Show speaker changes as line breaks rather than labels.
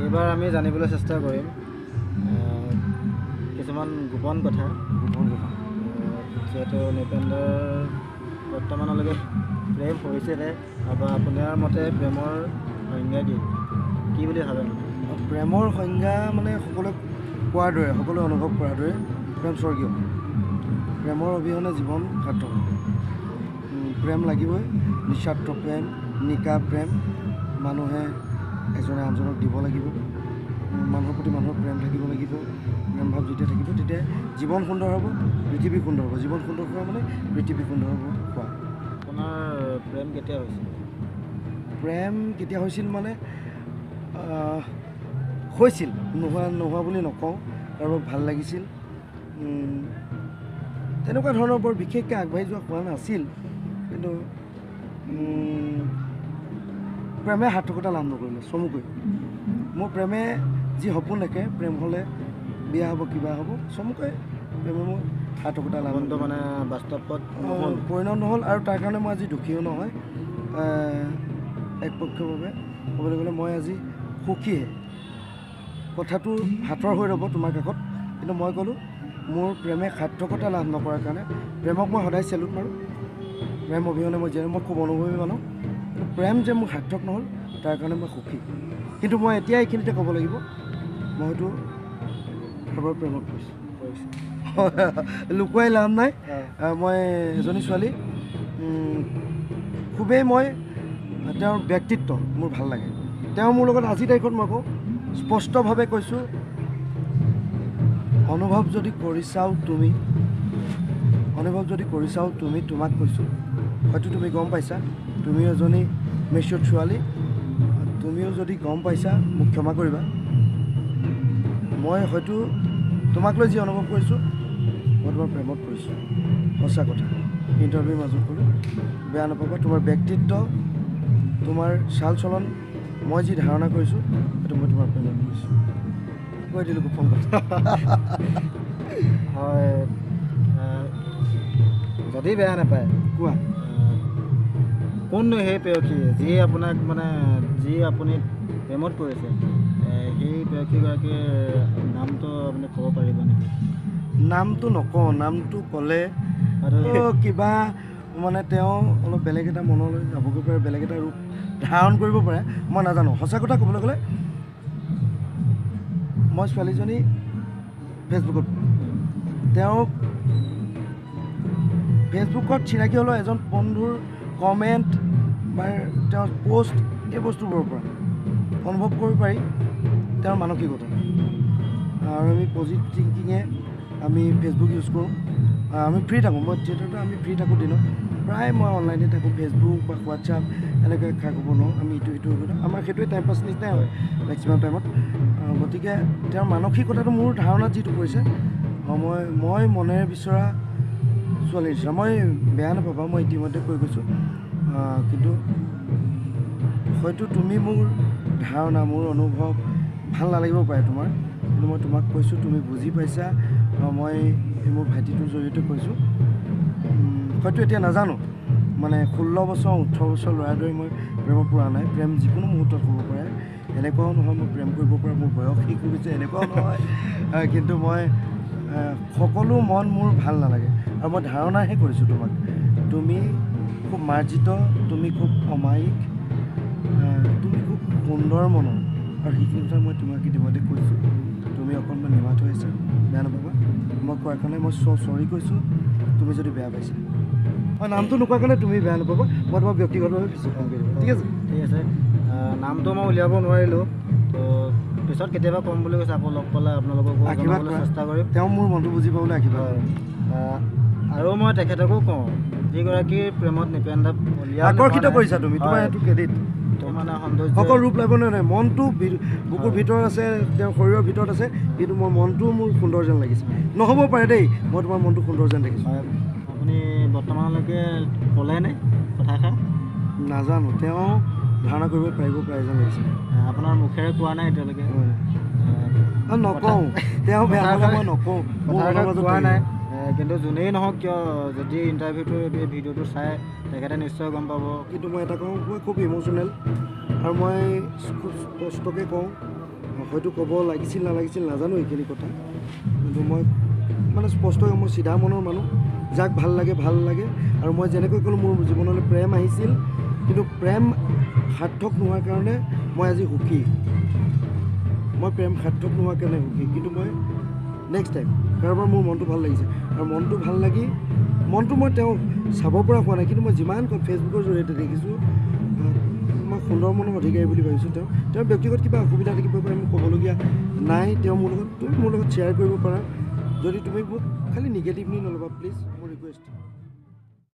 এইবাৰ আমি জানিবলৈ চেষ্টা কৰিম কিছুমান গোপন কথা যিহেতু নিপেন্দৰ বৰ্তমানলৈকে প্ৰেম হৈছেনে বা আপোনাৰ মতে প্ৰেমৰ সংজ্ঞা কি বুলি ভাবে?
প্ৰেমৰ সংজ্ঞা মানে সকলোৱে কোৱাৰ দৰে, সকলোৱে অনুভৱ কৰাৰ দৰে প্ৰেম স্বৰ্গীয়। প্ৰেমৰ অবিহনে জীৱন সাৰ্থক। প্ৰেম লাগিবই, নিস্বাৰ্থ প্ৰেম, নিকা প্ৰেম। মানুহে এজনে আনজনক দিব লাগিব, মানুহৰ প্ৰতি মানুহৰ প্ৰেম থাকিব লাগিব। প্ৰেম ভাৱ যেতিয়া থাকিব তেতিয়া জীৱন সুন্দৰ হ'ব, পৃথিৱী সুন্দৰ হ'ব। জীৱন সুন্দৰ হোৱা মানে পৃথিৱী সুন্দৰ হ'ব কোৱা।
আপোনাৰ প্ৰেম কেতিয়া হৈছিল?
প্ৰেম কেতিয়া হৈছিল মানে হৈছিল, নোহোৱা বুলি নকওঁ। কাৰোবাক ভাল লাগিছিল, তেনেকুৱা ধৰণৰ বৰ বিশেষকৈ আগবাঢ়ি যোৱা হোৱা নাছিল। কিন্তু প্ৰেমে সাৰ্থকতা লাভ নকৰিলে চমুকৈ। মোৰ প্ৰেমে যি সপোন দেখে, প্ৰেম হ'লে বিয়া হ'ব, কিবা হ'ব, চমুকৈ প্ৰেমে মোৰ সাৰ্থকতা লাভ
মানে বাস্তৱত
পৰিণত নহ'ল। আৰু তাৰ কাৰণে মই আজি দুখীও নহয়। একপক্ষীয়ভাৱে ক'বলৈ গ'লে মই আজি সুখীয়ে। কথাটো হাতৰ হৈ ৰ'ব তোমাৰ কাষত, কিন্তু মই ক'লোঁ মোৰ প্ৰেমে সাৰ্থকতা লাভ নকৰাৰ কাৰণে প্ৰেমক মই সদায় চেলুট মাৰোঁ। প্ৰেম অবিহনে মই জীয়াই মই খুব অনুভৱী মানুহ। প্ৰেম যে মোৰ সাৰ্থক নহ'ল তাৰ কাৰণে মই সুখী। কিন্তু মই এতিয়া এইখিনিতে ক'ব লাগিব, মই হয়তো কাৰোবাৰ প্ৰেমত পৰিছোঁ। লুকুৱাই লাভ নাই। মই এজনী ছোৱালী খুবেই মই তেওঁৰ ব্যক্তিত্ব মোৰ ভাল লাগে। তেওঁ মোৰ লগত আজিৰ তাৰিখত মই কওঁ, স্পষ্টভাৱে কৈছোঁ, অনুভৱ যদি কৰি চাওঁ তুমি, তোমাক কৈছোঁ। হয়তো তুমি গম পাইছা, তুমিও এজনী মেচিয়ৰ্ড ছোৱালী, তুমিও যদি গম পাইছা মোক ক্ষমা কৰিবা। মই হয়তো তোমাক লৈ যি অনুভৱ কৰিছোঁ, মই তোমাৰ প্ৰেমত পৰিছোঁ। সঁচা কথা, ইণ্টাৰভিউৰ মাজত ক'লোঁ, বেয়া নাপাবা। তোমাৰ ব্যক্তিত্ব, তোমাৰ চাল চলন, মই যি ধাৰণা কৰিছোঁ সেইটো মই তোমাৰ প্ৰেমত পৰিছোঁ। কৈ দিলোঁ গোপন কথা।
হয়, যদি বেয়া নাপায়
কোৱা,
কোননো সেই প্ৰেয়সী যি আপোনাক মানে যি আপুনি প্ৰেমত পৰিছে, সেই প্ৰেয়সীগৰাকীৰ নামটো আপুনি ক'ব পাৰিব নেকি?
নামটো নকওঁ, নামটো ক'লে কিবা মানে তেওঁ অলপ বেলেগ এটা মনলৈ যাবগৈ পাৰে, বেলেগ এটা ৰূপ ধাৰণ কৰিব পাৰে, মই নাজানো। সঁচা কথা ক'বলৈ গ'লে মই ছোৱালীজনী ফেচবুকত, তেওঁক ফেচবুকত চিনাকি হ'লেও এজন বন্ধুৰ কমেণ্ট বা তেওঁৰ পষ্ট, এই বস্তুবোৰৰ পৰা অনুভৱ কৰিব পাৰি তেওঁৰ মানসিকতা। আৰু আমি পজিটিভ থিংকিঙে আমি ফেচবুক ইউজ কৰোঁ। আমি ফ্ৰী থাকোঁ, মই যিহেতু আমি ফ্ৰী থাকোঁ দিনত, প্ৰায় মই অনলাইনে থাকোঁ। ফেচবুক বা হোৱাটছআপ এনেকৈ খা খবৰ লওঁ। আমি ইটো সিটো আমাৰ সেইটোৱে টাইম পাছ নিচিনাই হয় মেক্সিমাম টাইমত। গতিকে তেওঁৰ মানসিকতাটো মোৰ ধাৰণাত যিটো পৰিছে, মই মনেৰে বিচৰা ছোৱালী নিচিনা। মই বেয়া নাপাবা, মই ইতিমধ্যে কৈ গৈছোঁ। কিন্তু হয়তো তুমি মোৰ ধাৰণা, মোৰ অনুভৱ ভাল নালাগিব পাৰে তোমাৰ, কিন্তু মই তোমাক কৈছোঁ, তুমি বুজি পাইছা। মই মোৰ ভাইটিটোৰ জৰিয়তে কৈছোঁ। হয়তো এতিয়া নাজানো, মানে 16 বছৰ 18 বছৰ ল'ৰাৰ দৰে মই প্ৰেমত পৰা নাই। প্ৰেম যিকোনো মুহূৰ্তত হ'ব পাৰে, এনেকুৱাও নহয় মই প্ৰেম কৰিব পৰা মোৰ বয়স শেষ হৈ গৈছে, এনেকুৱাও নহয়। কিন্তু মই সকলো মন মোৰ ভাল নালাগে। আৰু মই ধাৰণাহে কৰিছোঁ তোমাক, তুমি খুব মাৰ্জিত, তুমি খুব অমায়িক, তুমি খুব সুন্দৰ মনৰ। আৰু সেইখিনি কথা মই তোমাক ইতিমধ্যে কৈছোঁ। তুমি অকণমান নিমাত হৈ আছা, বেয়া নাপাবা। মই কোৱাৰ কাৰণে মই চৰি কৈছোঁ, তুমি যদি বেয়া পাইছা। মই নামটো নোকোৱাৰ কাৰণে তুমি বেয়া নাপাবা, মই তোমাক ব্যক্তিগতভাৱে পিছত ফোন কৰি দিম। ঠিক আছে?
ঠিক আছে। নামটো মই উলিয়াব নোৱাৰিলোঁ, তো পিছত কেতিয়াবা ক'ম বুলি কৈছে। আকৌ লগ পালে আপোনালোককো জনাবলৈ চেষ্টা কৰিম।
তেওঁ মোৰ মনটো বুজি পাবলৈ আশীৰ্বাদ।
আৰু মই তেখেতকো কওঁ, যিগৰাকীৰ প্ৰেমত নিপেন্দা
আকৰ্ষিত কৰিছা তুমি, তোমাৰ এইটো ক্ৰেডিট।
মানে সৌন্দৰ্য
অকল ৰূপ লাভ নহয়, মনটো বুকুৰ ভিতৰত আছে, তেওঁৰ শৰীৰৰ ভিতৰত আছে, কিন্তু মোৰ মনটো মোৰ সুন্দৰ যেন লাগিছে। নহ'ব পাৰে দেই, মই তোমাৰ মনটো সুন্দৰ যেন দেখিছোঁ।
আপুনি বৰ্তমানলৈকে ক'লেনে কথাষাৰ?
নাজানো, তেওঁ ধাৰণা কৰিব পাৰিব পাৰে যেন লাগিছে।
আপোনাৰ মুখেৰে কোৱা নাই এতিয়ালৈকে?
নকওঁ, তেওঁ বেয়া পালে মই নকওঁ,
কোৱা নাই। কিন্তু যোনেই নহওক কিয়, যদি ইণ্টাৰভিউটো এই ভিডিঅ'টো চাই তেখেতে নিশ্চয় গম পাব।
কিন্তু মই এটা কওঁ, মই খুব ইম'চনেল, আৰু মই খুব স্পষ্টকৈ কওঁ, হয়তো ক'ব লাগিছিল নালাগিছিল নাজানো এইখিনি কথা, কিন্তু মই মানে স্পষ্টকৈ মই চিধা মনৰ মানুহ, যাক ভাল লাগে আৰু মই যেনেকৈ ক'লোঁ মোৰ জীৱনলৈ প্ৰেম আহিছিল, কিন্তু প্ৰেম সাৰ্থক নোহোৱাৰ কাৰণে মই আজি সুখী। মই প্ৰেম সাৰ্থক নোহোৱাৰ কাৰণে সুখী, কিন্তু মই নেক্সট টাইম কাৰোবাৰ মোৰ মনটো ভাল লাগিছে, আৰু মনটো ভাল লাগি মনটো মই তেওঁক চাব পৰা হোৱা নাই, কিন্তু মই যিমান ফেচবুকৰ জৰিয়তে দেখিছোঁ মই সুন্দৰ মনৰ অধিকাৰী বুলি ভাবিছোঁ। তেওঁৰ ব্যক্তিগত কিবা অসুবিধা থাকিব পাৰে, মোক ক'বলগীয়া নাই। তেওঁ মোৰ লগত তুমি মোৰ লগত শ্বেয়াৰ কৰিব পাৰা, যদি তুমি মোক খালি নিগেটিভলি নল'বা প্লিজ।